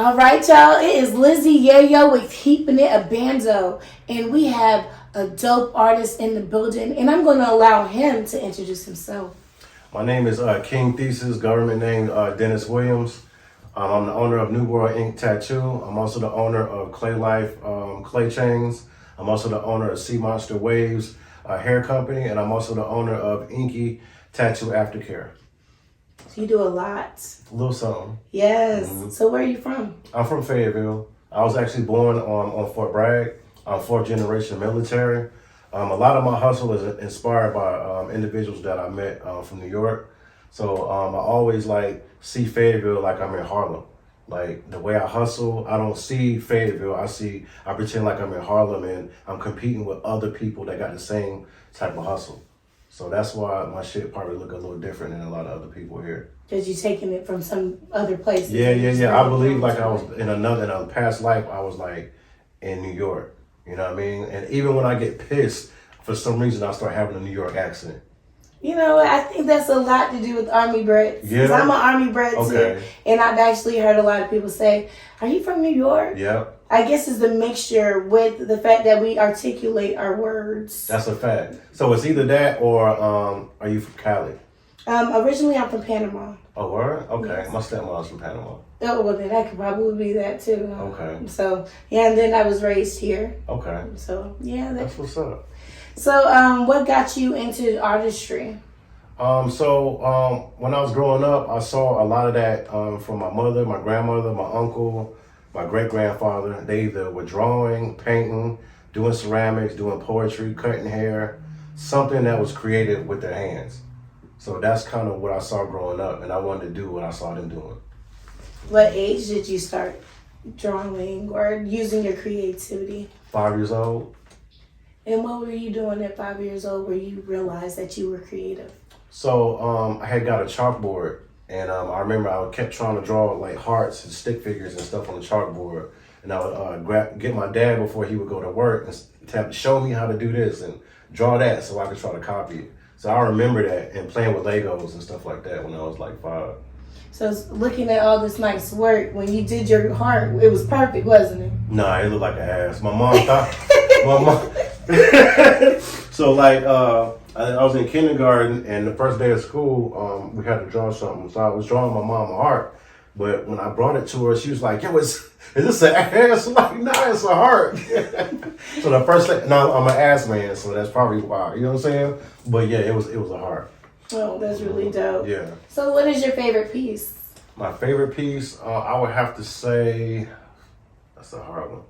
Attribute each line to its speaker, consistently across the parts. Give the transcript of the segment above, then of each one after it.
Speaker 1: All right, y'all. It is Lizzie Yayo with Keepin It a Bando, and we have a dope artist in the building, and I'm going to allow him to introduce himself.
Speaker 2: My name is King Thesis, government name Dennis Williams. I'm the owner of New World Ink Tattoo. I'm also the owner of Clay Life Clay Chains. I'm also the owner of Sea Monster Waves Hair Company, and I'm also the owner of Inky Tattoo Aftercare.
Speaker 1: So you do a lot.
Speaker 2: A little something.
Speaker 1: Yes. Mm-hmm. So where are you from?
Speaker 2: I'm from Fayetteville. I was actually born on Fort Bragg. I'm fourth generation military. A lot of my hustle is inspired by individuals that I met from New York. So I always see Fayetteville like I'm in Harlem. Like the way I hustle, I don't see Fayetteville. I pretend like I'm in Harlem and I'm competing with other people that got the same type of hustle. So that's why my shit probably look a little different than a lot of other people here.
Speaker 1: Because you're taking it from some other places.
Speaker 2: Yeah. I believe like I was in a past life, I was like in New York. You know what I mean? And even when I get pissed, for some reason, I start having a New York accent.
Speaker 1: You know, I think that's a lot to do with Army breds.
Speaker 2: Yeah.
Speaker 1: Because I'm an Army bred too. And I've actually heard a lot of people say, "Are you from New York?"
Speaker 2: Yeah.
Speaker 1: I guess it's the mixture with the fact that we articulate our words.
Speaker 2: That's a fact. So it's either that or are you from Cali?
Speaker 1: Originally, I'm from Panama.
Speaker 2: Oh, word? Okay.
Speaker 1: Yes.
Speaker 2: My stepmom's from Panama.
Speaker 1: Oh, well, then that could probably be that too.
Speaker 2: Okay.
Speaker 1: So, yeah, and then I was raised here.
Speaker 2: Okay.
Speaker 1: So, yeah.
Speaker 2: That's what's up.
Speaker 1: So, what got you into artistry?
Speaker 2: When I was growing up, I saw a lot of that from my mother, my grandmother, my uncle, my great-grandfather. They either were drawing, painting, doing ceramics, doing poetry, cutting hair, something that was creative with their hands. So that's kind of what I saw growing up, and I wanted to do what I saw them doing.
Speaker 1: What age did you start drawing or using your creativity?
Speaker 2: 5 years old.
Speaker 1: And what were you doing at 5 years old where you realized that you were creative?
Speaker 2: So I had got a chalkboard, and I remember I kept trying to draw like hearts and stick figures and stuff on the chalkboard. And I would get my dad before he would go to work and show me how to do this and draw that so I could try to copy it. So I remember that and playing with Legos and stuff like that when I was like 5.
Speaker 1: So looking at all this nice work, when you did your heart, it was perfect, wasn't it?
Speaker 2: Nah, it looked like an ass. My mom thought, my mom. So I was in kindergarten and the first day of school, we had to draw something. So I was drawing my mom a heart. But when I brought it to her, she was like, "Yo, is this an ass?" I'm like, "Nah, it's a heart." So the first thing, now I'm an ass man, so that's probably why. You know what I'm saying? But yeah, it was a heart.
Speaker 1: Oh, that's really dope.
Speaker 2: Yeah.
Speaker 1: So what is your favorite piece?
Speaker 2: My favorite piece, I would have to say, that's a hard one.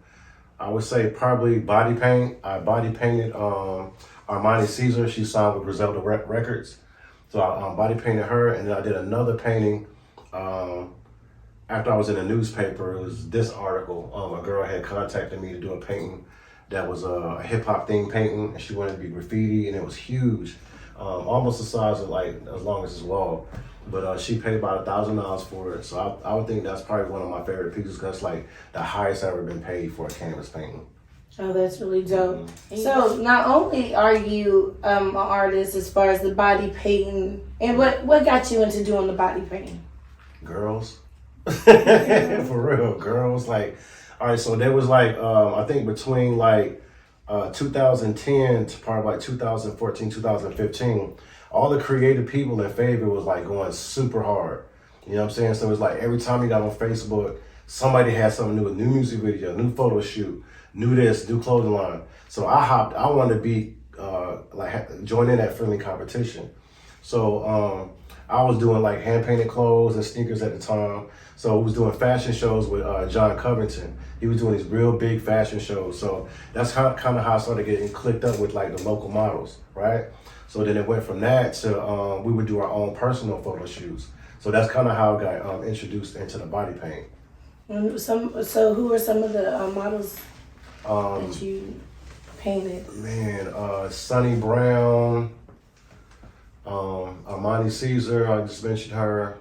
Speaker 2: I would say probably body paint. I body painted Armani Caesar. She signed with Griselda Records. So I body painted her, and then I did another painting after I was in a newspaper. It was this article. A girl had contacted me to do a painting that was a hip-hop themed painting, and she wanted to be graffiti, and it was huge. Almost the size of as long as this wall. But she paid about $1,000 for it. So I would think that's probably one of my favorite pieces because it's like the highest I've ever been paid for a canvas painting.
Speaker 1: Oh, that's really dope. Mm-hmm. So not only are you an artist as far as the body painting, and what got you into doing the body painting?
Speaker 2: Girls. For real, girls. All right, so there was I think between 2010 to probably 2014, 2015, all the creative people in Fayetteville was going super hard. You know what I'm saying? So it's every time you got on Facebook, somebody had something new, a new music video, new photo shoot, new this, new clothing line. So I wanted to be join in that friendly competition. So I was doing hand painted clothes and sneakers at the time. So I was doing fashion shows with John Covington. He was doing these real big fashion shows. So that's kind of how I started getting clicked up with the local models, right? So then it went from that to we would do our own personal photo shoots. So that's kind of how I got introduced into the body paint.
Speaker 1: So who are some of the models that you painted?
Speaker 2: Man, Sunny Brown, Armani Caesar, I just mentioned her.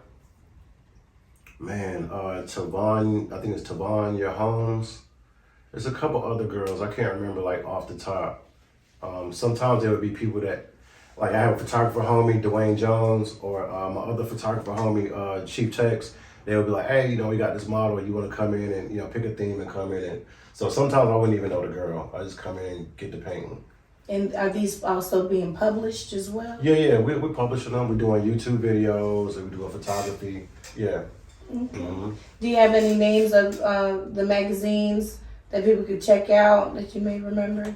Speaker 2: Man, Tavon, I think it's Tavanya Holmes. There's a couple other girls, I can't remember off the top. Sometimes there would be people that, I have a photographer homie, Dwayne Jones, or my other photographer homie, Chief Tex. they'll be like, hey, we got this model. You want to come in and pick a theme and come in. And so sometimes I wouldn't even know the girl. I just come in and get the painting.
Speaker 1: And are these also being published as well?
Speaker 2: Yeah. We're publishing them. We're doing YouTube videos and we're doing photography. Yeah.
Speaker 1: Okay.
Speaker 2: Mm-hmm.
Speaker 1: Do you have any names of the magazines that people could check out that you may remember?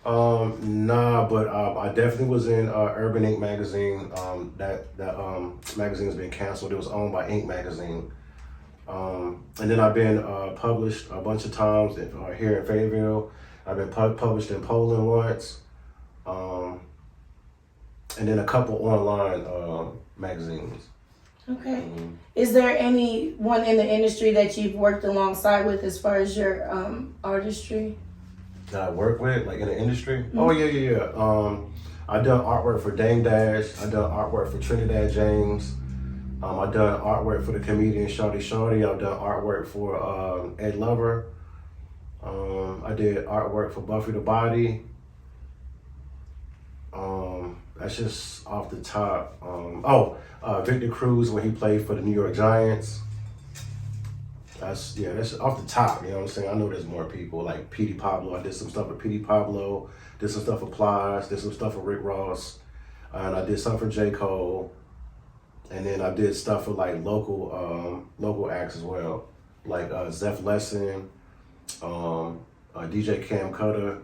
Speaker 2: Nah, but I definitely was in Urban Ink magazine. That magazine's been canceled. It was owned by Ink magazine. And then I've been published a bunch of times here in Fayetteville. I've been published in Poland once. And then a couple online magazines.
Speaker 1: Okay. Mm-hmm. Is there anyone in the industry that you've worked alongside with as far as your artistry?
Speaker 2: That I work with, like in the industry? Mm-hmm. Oh, yeah. I done artwork for Dame Dash. I done artwork for Trinidad James. I done artwork for the comedian Shawty Shawty. I've done artwork for Ed Lover. I did artwork for Buffy the Body. That's just off the top. Victor Cruz when he played for the New York Giants. That's off the top. You know what I'm saying? I know there's more people like Petey Pablo. I did some stuff with Petey Pablo. Did some stuff with Plies. Did some stuff with Rick Ross. And I did some for J. Cole. And then I did stuff for like local acts as well, like Zeph Lesson, DJ Cam Cutter,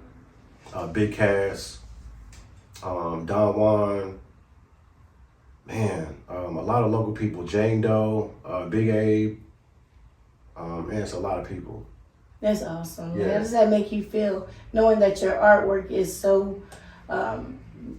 Speaker 2: Big Cass, Don Juan. Man, a lot of local people. Jane Doe, Big Abe. And it's a lot of people.
Speaker 1: That's awesome.
Speaker 2: Yeah.
Speaker 1: How does that make you feel, knowing that your artwork is so,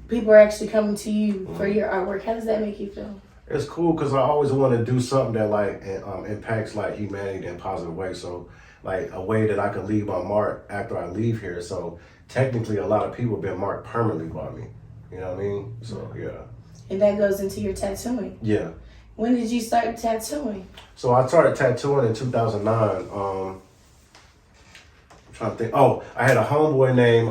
Speaker 1: people are actually coming to you for your artwork? How does that make you feel?
Speaker 2: It's cool because I always want to do something that like impacts like humanity in a positive way. So like a way that I can leave my mark after I leave here. So technically a lot of people have been marked permanently by me. You know what I mean? So yeah. And
Speaker 1: that goes into your tattooing.
Speaker 2: Yeah.
Speaker 1: When did you start tattooing?
Speaker 2: So I started tattooing in 2009. I'm trying to think. Oh, I had a homeboy named,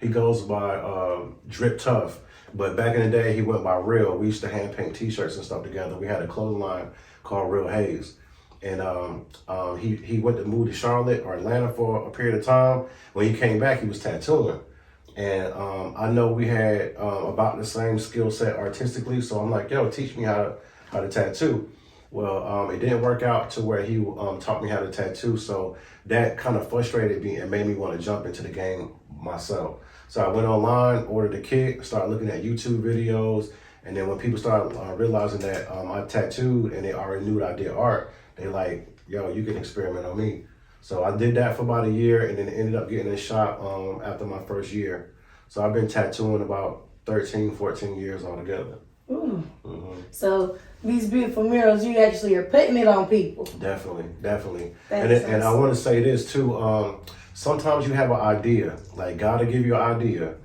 Speaker 2: he goes by Drip Tough. But back in the day, he went by Real. We used to hand paint T-shirts and stuff together. We had a clothing line called Real Hayes. And he went to move to Charlotte or Atlanta for a period of time. When he came back, he was tattooing. And I know we had about the same skill set artistically. So I'm like, yo, teach me how to tattoo. Well, it didn't work out to where he taught me how to tattoo. So that kind of frustrated me and made me want to jump into the game myself. So I went online, ordered a kit, started looking at YouTube videos. And then when people started realizing that I tattooed and they already knew that I did art, they like, yo, you can experiment on me. So I did that for about a year and then ended up getting a shop after my first year. So I've been tattooing about 13, 14 years altogether.
Speaker 1: Ooh. Mm-hmm. So these beautiful murals, you actually are putting it on people.
Speaker 2: Definitely.
Speaker 1: And
Speaker 2: I want to say this too. Sometimes you have an idea, like God will give you an idea,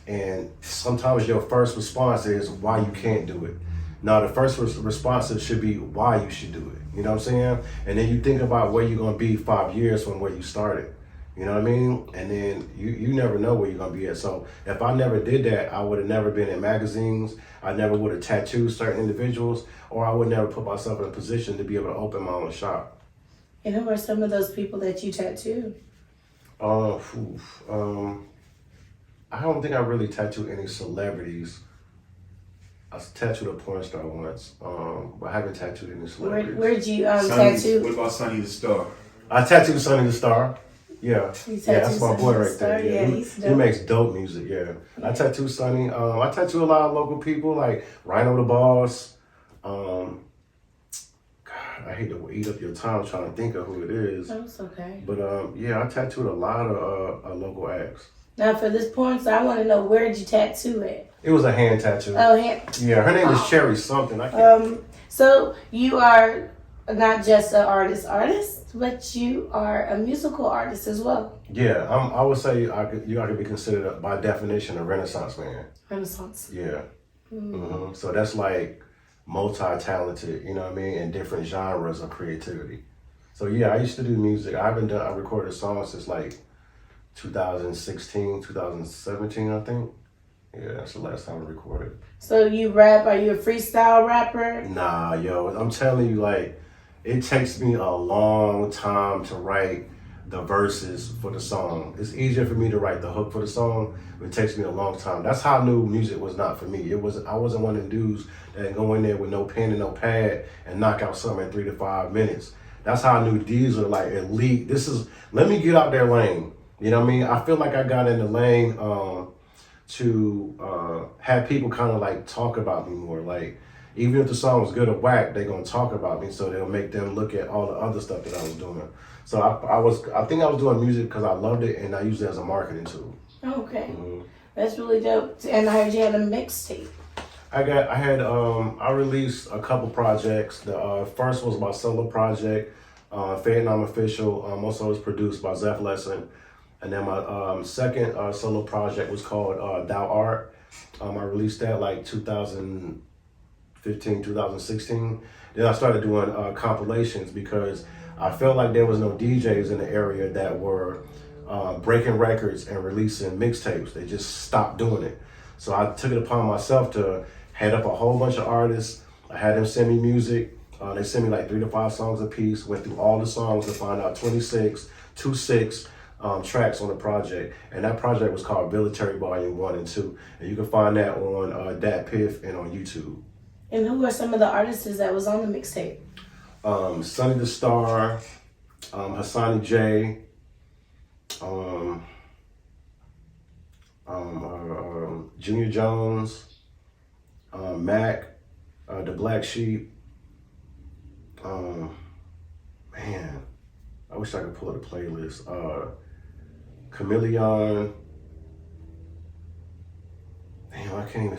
Speaker 2: and sometimes your first response is why you can't do it. Now the first response should be why you should do it. You know what I'm saying? And then you think about where you're gonna be 5 years from where you started. You know what I mean? And then you never know where you're gonna be at. So if I never did that, I would have never been in magazines. I never would have tattooed certain individuals, or I would never put myself in a position to be able to open my own shop.
Speaker 1: And who are some of those people that you tattooed?
Speaker 2: I don't think I really tattooed any celebrities. I tattooed a porn star once, but I haven't tattooed any celebrities.
Speaker 1: Where'd you tattoo?
Speaker 3: What about Sonny the Star?
Speaker 2: I tattooed Sonny the Star. Yeah, that's my boy right there. Yeah, he makes dope music. Yeah, I tattoo Sonny. I tattoo a lot of local people like Rhino the Boss. God, I hate to eat up your time trying to think of who it is.
Speaker 1: That's okay.
Speaker 2: But I tattooed a lot of local acts.
Speaker 1: Now for this porn star, I want to know, where did you tattoo it?
Speaker 2: It was a hand tattoo.
Speaker 1: Oh, hand.
Speaker 2: Yeah, her name is Cherry something. I can't.
Speaker 1: So you are not just an artist, but you are a musical artist as well.
Speaker 2: Yeah, I would say you could be considered by definition a Renaissance man.
Speaker 1: Renaissance.
Speaker 2: Yeah. Mm-hmm. So that's like multi-talented, you know what I mean, in different genres of creativity. So yeah, I used to do music. I recorded songs since like 2016, 2017, I think. Yeah, that's the last time I recorded.
Speaker 1: So you rap? Are you a freestyle rapper?
Speaker 2: Nah, yo, I'm telling you, like, it takes me a long time to write the verses for the song. It's easier for me to write the hook for the song, but it takes me a long time. That's how I knew music was not for me. I wasn't one of them dudes that go in there with no pen and no pad and knock out something in 3 to 5 minutes. That's how I knew these are like elite. Let me get out their lane. You know what I mean? I feel like I got in the lane to have people kind of like talk about me more. Like, even if the song was good or whack, they're gonna talk about me, so they'll make them look at all the other stuff that I was doing. So I think I was doing music because I loved it, and I used it as a marketing tool.
Speaker 1: Okay, that's really dope. And I heard you had a mixtape.
Speaker 2: I released a couple projects. The first was my solo project, Vietnam Official. Also was produced by Zeph Lesson. And then my second solo project was called Thou Art. I released that like 2015, 2016. Then I started doing compilations because I felt like there was no DJs in the area that were breaking records and releasing mixtapes. They just stopped doing it. So I took it upon myself to head up a whole bunch of artists. I had them send me music. They sent me like 3 to 5 songs a piece. Went through all the songs to find out 26 tracks on the project. And that project was called Military Volume 1 and 2. And you can find that on Dat Piff and on YouTube.
Speaker 1: And who are some of the artists that was on the mixtape?
Speaker 2: Sonny the Star, Hassani J, Junior Jones, Mac, The Black Sheep. Man, I wish I could pull up the playlist. Chameleon. Damn, I can't even.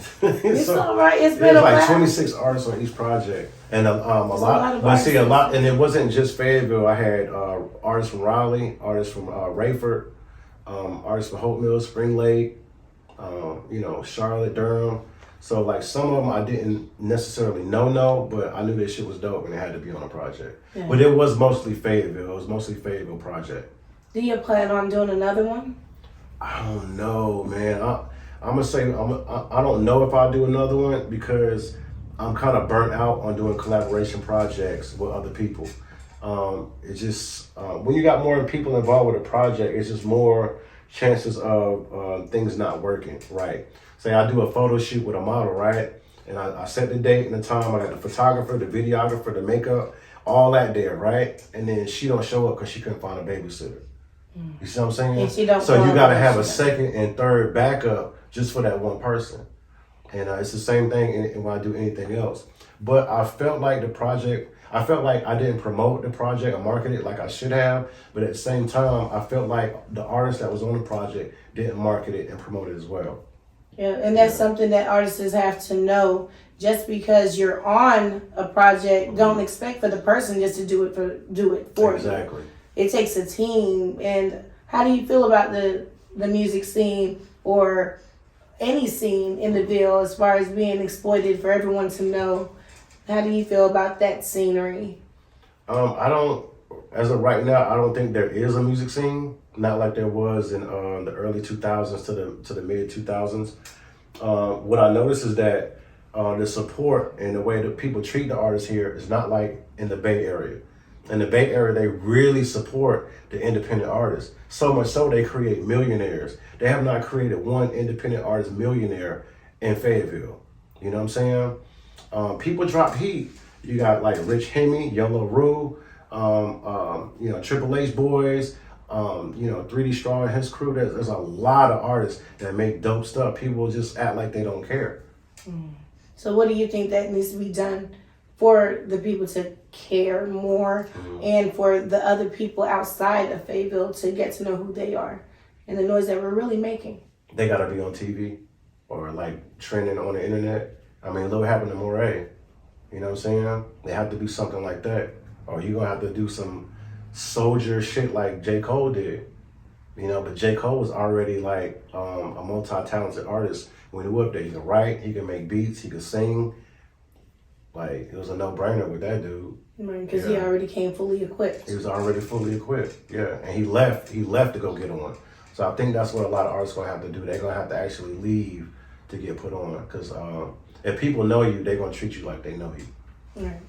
Speaker 1: It's all right. It's been a
Speaker 2: like
Speaker 1: while.
Speaker 2: 26 artists on each project, and a lot. But see, a lot, and it wasn't just Fayetteville. I had artists from Raleigh, artists from Rayford, artists from Hope Mills, Spring Lake, Charlotte, Durham. So like some of them I didn't necessarily know, but I knew this shit was dope and it had to be on a project. Yeah. But it was mostly Fayetteville. It was mostly Fayetteville project.
Speaker 1: Do you plan on doing another one?
Speaker 2: I don't know, man. I'm gonna say I don't know if I'll do another one because I'm kind of burnt out on doing collaboration projects with other people. It's just when you got more people involved with a project, it's just more chances of things not working right. Say I do a photo shoot with a model, right? And I set the date and the time. I got the photographer, the videographer, the makeup, all that there, right? And then she don't show up because she couldn't find a babysitter. You see what I'm saying?
Speaker 1: And she don't
Speaker 2: so you got to have a second and third backup just for that one person. And it's the same thing when I do anything else. But I felt like I felt like I didn't promote the project or market it like I should have. But at the same time, I felt like the artist that was on the project didn't market it and promote it as well.
Speaker 1: Yeah, and that's something that artists have to know. Just because you're on a project, don't expect for the person just to do it for you.
Speaker 2: Exactly.
Speaker 1: It takes a team. And how do you feel about the music scene or any scene in the Ville as far as being exploited for everyone to know? How do you feel about that scenery?
Speaker 2: As of right now, I don't think there is a music scene. Not like there was in the early 2000s to the mid 2000s. What I noticed is that the support and the way that people treat the artists here is not like in the Bay Area. In the Bay Area, they really support the independent artists. So much so they create millionaires. They have not created one independent artist millionaire in Fayetteville. You know what I'm saying? People drop heat. You got like Rich Hemi, Yellow Rue, Triple H Boys, 3D Straw and his crew. There's a lot of artists that make dope stuff. People just act like they don't care.
Speaker 1: So what do you think that needs to be done for the people to care more and for the other people outside of Fayetteville to get to know who they are and the noise that we're really making?
Speaker 2: They gotta be on TV or like trending on the internet. I mean, look what happened to Moray. You know what I'm saying? They have to do something like that. Or you're gonna have to do some soldier shit like J. Cole did. But J. Cole was already like a multi-talented artist. When he was up there, he could write, he could make beats, he could sing. Like, it was a no-brainer with that dude.
Speaker 1: Because he already came fully equipped.
Speaker 2: He was already fully equipped, yeah. And he left to go get on. So I think that's what a lot of artists gonna have to do. They're gonna have to actually leave to get put on. Because if people know you, they're gonna treat you like they know you.
Speaker 1: Right.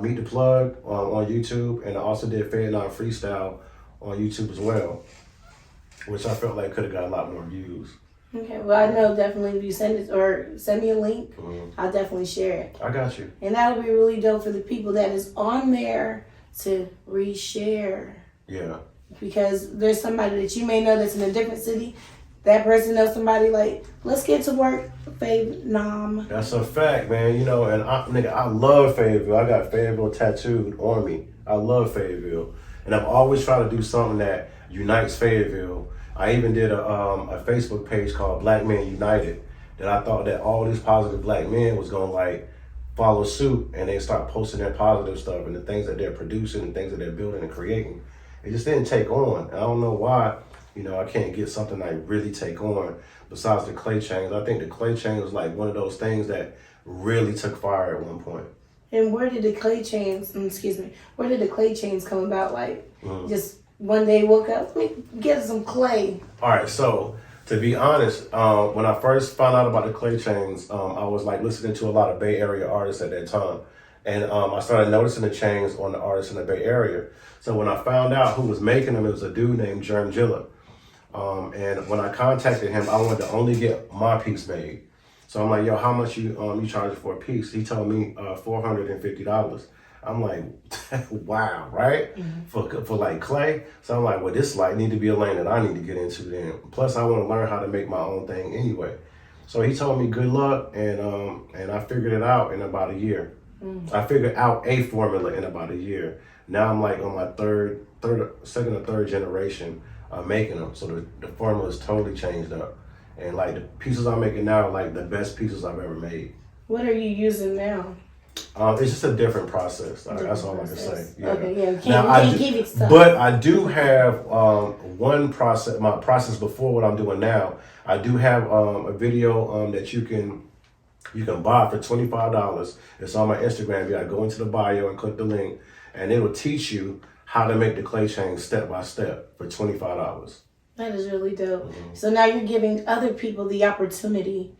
Speaker 2: Meet the Plug on YouTube, and I also did Fade Nine Freestyle on YouTube as well, which I felt like could have got a lot more views.
Speaker 1: Okay, well, I know definitely if you send it or send me a link, I'll definitely share it.
Speaker 2: I got you.
Speaker 1: And that'll be really dope for the people that is on there to reshare.
Speaker 2: Yeah.
Speaker 1: Because there's somebody that you may know that's in a different city. That person knows somebody like, let's get to work, Fav Nom.
Speaker 2: That's a fact, man. You know, and I love Fayetteville. I got Fayetteville tattooed on me. I love Fayetteville. And I've always tried to do something that unites Fayetteville. I even did a Facebook page called Black Men United, that I thought that all these positive black men was gonna like follow suit, and they start posting their positive stuff and the things that they're producing and things that they're building and creating. It just didn't take on. I don't know why, you know, I can't get something that really take on besides the clay chains. I think the clay chain was like one of those things that really took fire at one point.
Speaker 1: And where did the clay chains, where did the clay chains come about? Like, just one day woke up, let me get some clay.
Speaker 2: All right, so to be honest, when I first found out about the clay chains, I was like listening to a lot of Bay Area artists at that time. And I started noticing the chains on the artists in the Bay Area. So when I found out who was making them, it was a dude named Germ Gilla. And when I contacted him, I wanted to only get my piece made. So I'm like, yo, how much you charge for a piece? He told me $450. I'm like, wow, right? For like clay. So I'm like, well, this like need to be a lane that I need to get into then. Plus, I want to learn how to make my own thing anyway. So he told me good luck, and I figured it out in about a year. I figured out a formula in about a year. Now I'm like on my second or third generation of making them. So the formula is totally changed up. And like the pieces I'm making now are like the best pieces I've ever made.
Speaker 1: What are you using now?
Speaker 2: It's just a different process. That's all I can say. Yeah.
Speaker 1: Okay, yeah.
Speaker 2: Now,
Speaker 1: Keep it stuck.
Speaker 2: But I do have one process, my process before what I'm doing now. I do have a video that you can buy for $25. It's on my Instagram. Yeah, go into the bio and click the link, and it will teach you how to make the clay chain step by step for $25.
Speaker 1: That is really dope. So now you're giving other people the opportunity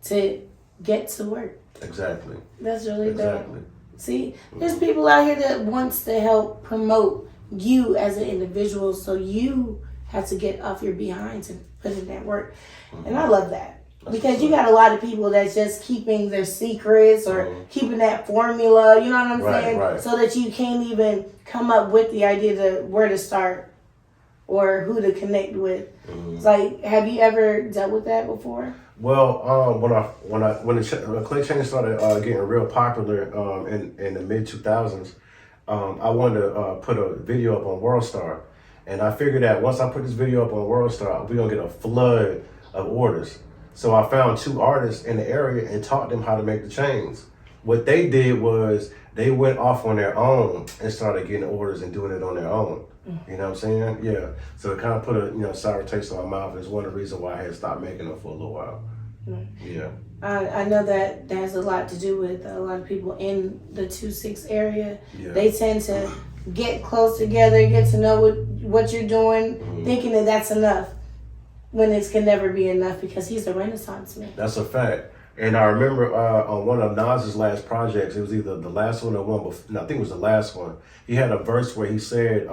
Speaker 1: to get to work.
Speaker 2: Exactly.
Speaker 1: That's really dope.
Speaker 2: Exactly.
Speaker 1: See, there's people out here that wants to help promote you as an individual, so you have to get off your behinds and put in that work. And I love that. Because you got a lot of people that's just keeping their secrets or keeping that formula, you know what I'm saying?
Speaker 2: Right.
Speaker 1: So that you can't even come up with the idea to where to start or who to connect with. It's like, have you ever dealt with that before?
Speaker 2: Well, when the clay chain started getting real popular in the mid 2000s, I wanted to put a video up on WorldStar, and I figured that once I put this video up on WorldStar, we're gonna get a flood of orders. So I found two artists in the area and taught them how to make the chains. What they did was they went off on their own and started getting orders and doing it on their own. You know what I'm saying? Yeah. So it kind of put a sour taste in my mouth. It's one of the reasons why I had stopped making them for a little while. Yeah.
Speaker 1: I know that has a lot to do with a lot of people in the 2-6 area.
Speaker 2: Yeah.
Speaker 1: They tend to get close together, get to know what you're doing, thinking that that's enough, when it can never be enough because he's a Renaissance man.
Speaker 2: That's a fact. And I remember on one of Nas's last projects, it was either the last one or one before, no, I think it was the last one. He had a verse where he said,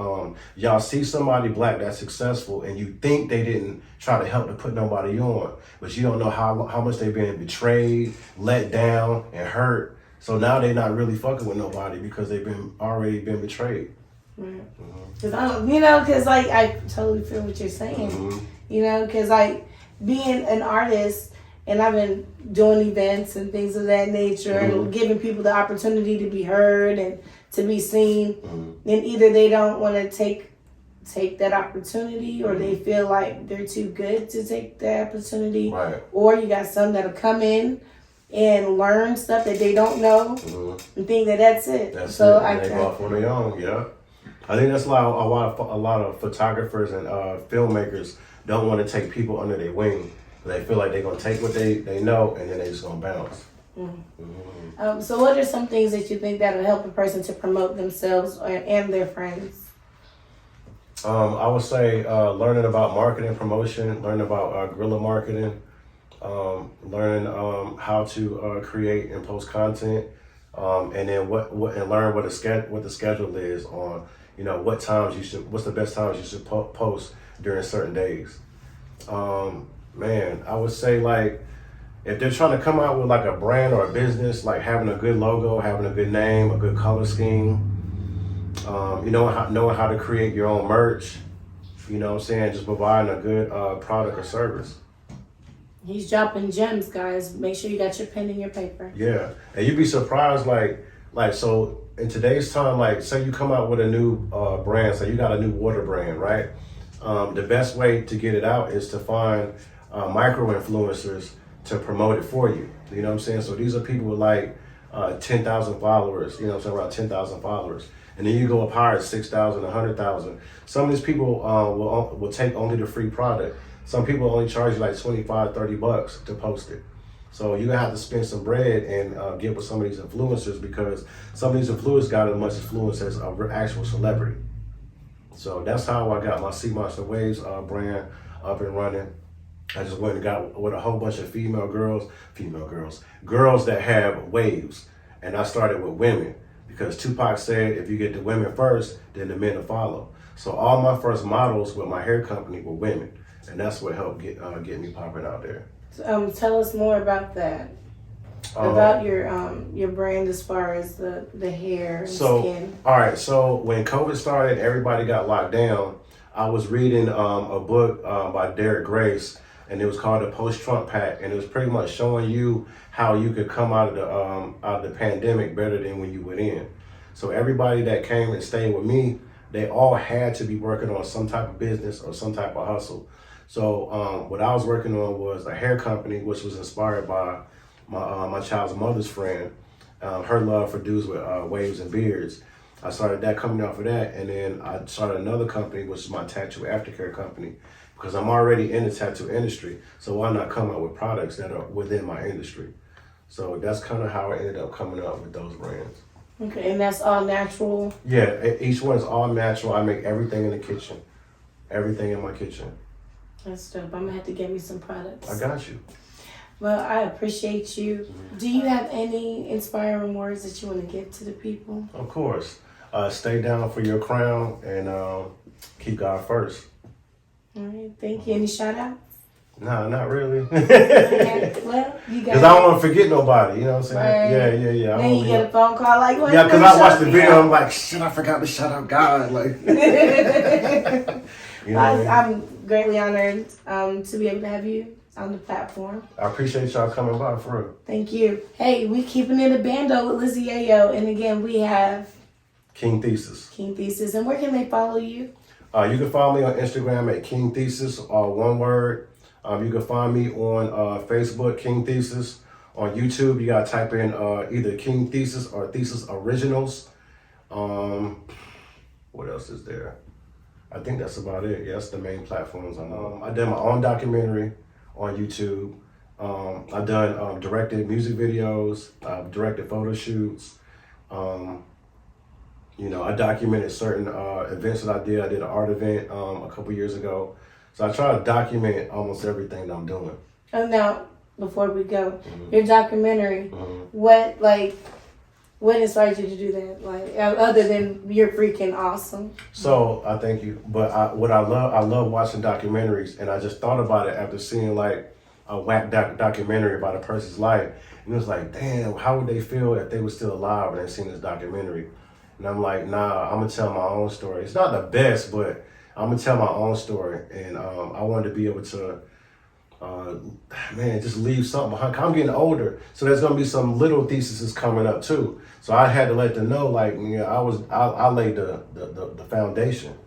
Speaker 2: y'all see somebody black that's successful and you think they didn't try to help to put nobody on, but you don't know how much they've been betrayed, let down, and hurt. So now they're not really fucking with nobody because they've already been betrayed.
Speaker 1: Right. Because like I totally feel what you're saying. Because like being an artist, and I've been doing events and things of that nature and giving people the opportunity to be heard and to be seen. And either they don't want to take that opportunity or they feel like they're too good to take that opportunity.
Speaker 2: Right.
Speaker 1: Or you got some that'll come in and learn stuff that they don't know and think that that's it.
Speaker 2: That's
Speaker 1: so
Speaker 2: it. They go off on their own, yeah. I think that's why a lot of photographers and filmmakers don't want to take people under their wing. They feel like they're going to take what they know and then they're just going to bounce.
Speaker 1: So what are some things that you think that'll help a person to promote themselves and their friends?
Speaker 2: I would say learning about marketing, promotion, learning about guerrilla marketing, learning how to create and post content, and then and learn what the schedule is on, what times what's the best times you should post during certain days. Man, I would say like if they're trying to come out with like a brand or a business, like having a good logo, having a good name, a good color scheme, knowing how to create your own merch, just providing a good product or service.
Speaker 1: He's dropping gems, guys. Make sure you got your pen and your paper.
Speaker 2: Yeah, and you'd be surprised, so in today's time, like say you come out with a new brand, so you got a new water brand, right? The best way to get it out is to find micro influencers to promote it for you. You know what I'm saying? So these are people with like 10,000 followers, around 10,000 followers. And then you go up higher, 6,000, 100,000. Some of these people will take only the free product. Some people only charge you like 25, 30 bucks to post it. So you're gonna have to spend some bread and get with some of these influencers, because some of these influencers got as much influence as an actual celebrity. So that's how I got my Sea Monster Waves brand up and running. I just went and got with a whole bunch of girls that have waves. And I started with women, because Tupac said, if you get the women first, then the men will follow. So all my first models with my hair company were women. And that's what helped get me popping out there.
Speaker 1: Tell us more about that. About your brand as far as the hair and skin.
Speaker 2: All right. So when COVID started, everybody got locked down. I was reading a book by Derek Grace, and it was called The Post-Trump Pact, and it was pretty much showing you how you could come out of the pandemic better than when you went in. So everybody that came and stayed with me, they all had to be working on some type of business or some type of hustle. So what I was working on was a hair company, which was inspired by my child's mother's friend, her love for dudes with waves and beards. I started that company off of that, and then I started another company, which is my tattoo aftercare company, because I'm already in the tattoo industry. So why not come out with products that are within my industry? So that's kind of how I ended up coming up with those brands.
Speaker 1: Okay, and that's all natural?
Speaker 2: Yeah, each one's all natural. I make everything in the kitchen, everything in my kitchen.
Speaker 1: That's dope. I'm gonna have to get me some products.
Speaker 2: I got you.
Speaker 1: Well, I appreciate you. Do you have any inspiring words that you want to give to the people?
Speaker 2: Of course. Stay down for your crown and keep God first.
Speaker 1: All right, thank you. Any shout outs?
Speaker 2: Nah, not really.
Speaker 1: Okay, well, you got.
Speaker 2: Because I don't want to forget nobody, you know what I'm saying?
Speaker 1: Right.
Speaker 2: Yeah.
Speaker 1: Then you get a phone call like,
Speaker 2: yeah, because I watched the video, I'm like, shit, I forgot to shout out God. Like, you know
Speaker 1: I'm greatly honored to be able to have you on the platform.
Speaker 2: I appreciate y'all coming by, for real.
Speaker 1: Thank you. Hey, we keeping it a bando with Lizzie Ayo, and again, we have
Speaker 2: King Thesis.
Speaker 1: King Thesis, and where can they follow you?
Speaker 2: You can follow me on Instagram at King Thesis, one word. You can find me on Facebook, King Thesis. On YouTube, you gotta type in either King Thesis or Thesis Originals. What else is there? I think that's about it. Yeah, that's the main platforms. I did my own documentary on YouTube. I've done directed music videos, directed photo shoots. I documented certain events that I did. I did an art event a couple years ago. So I try to document almost everything that I'm doing.
Speaker 1: Oh, now, before we go, your documentary, what inspired you to do that? Like, other than you're freaking awesome.
Speaker 2: So I thank you. But I love watching documentaries, and I just thought about it after seeing like a whack documentary about a person's life. And it was like, damn, how would they feel if they were still alive and they seen this documentary? And I'm like, nah, I'm gonna tell my own story. It's not the best, but I'm gonna tell my own story. And I wanted to be able to, just leave something behind. I'm getting older, so there's gonna be some little theses coming up too. So I had to let them know, like, I laid the foundation.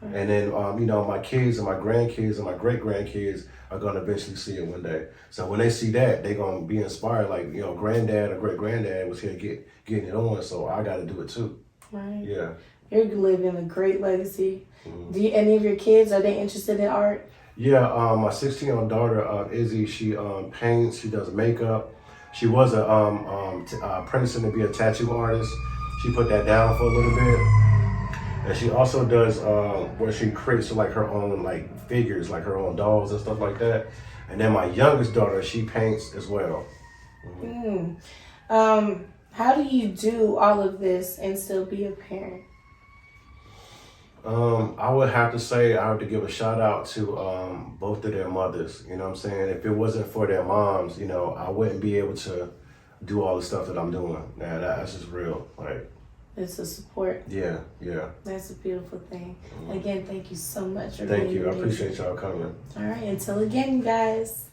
Speaker 2: And then, my kids and my grandkids and my great-grandkids are going to eventually see it one day. So when they see that, they're going to be inspired, like, granddad or great-granddad was here getting it on, so I got to do it too.
Speaker 1: Right.
Speaker 2: Yeah.
Speaker 1: You're living a great legacy. Do any of your kids, are they interested in art?
Speaker 2: Yeah, my 16-year-old daughter, Izzy, she paints, she does makeup. She was apprenticing to be a tattoo artist. She put that down for a little bit. And she also does where she creates like her own like figures, like her own dolls and stuff like that. And then my youngest daughter, she paints as well.
Speaker 1: How do you do all of this and still be a parent?
Speaker 2: I would have to say I have to give a shout out to both of their mothers. You know what I'm saying? If it wasn't for their moms, you know, I wouldn't be able to do all the stuff that I'm doing. Now that's just real. Like,
Speaker 1: It's a support.
Speaker 2: yeah.
Speaker 1: That's a beautiful thing. Again, thank you so much for
Speaker 2: Thank
Speaker 1: being
Speaker 2: you. I
Speaker 1: amazing.
Speaker 2: appreciate y'all coming.
Speaker 1: All right, until again, guys.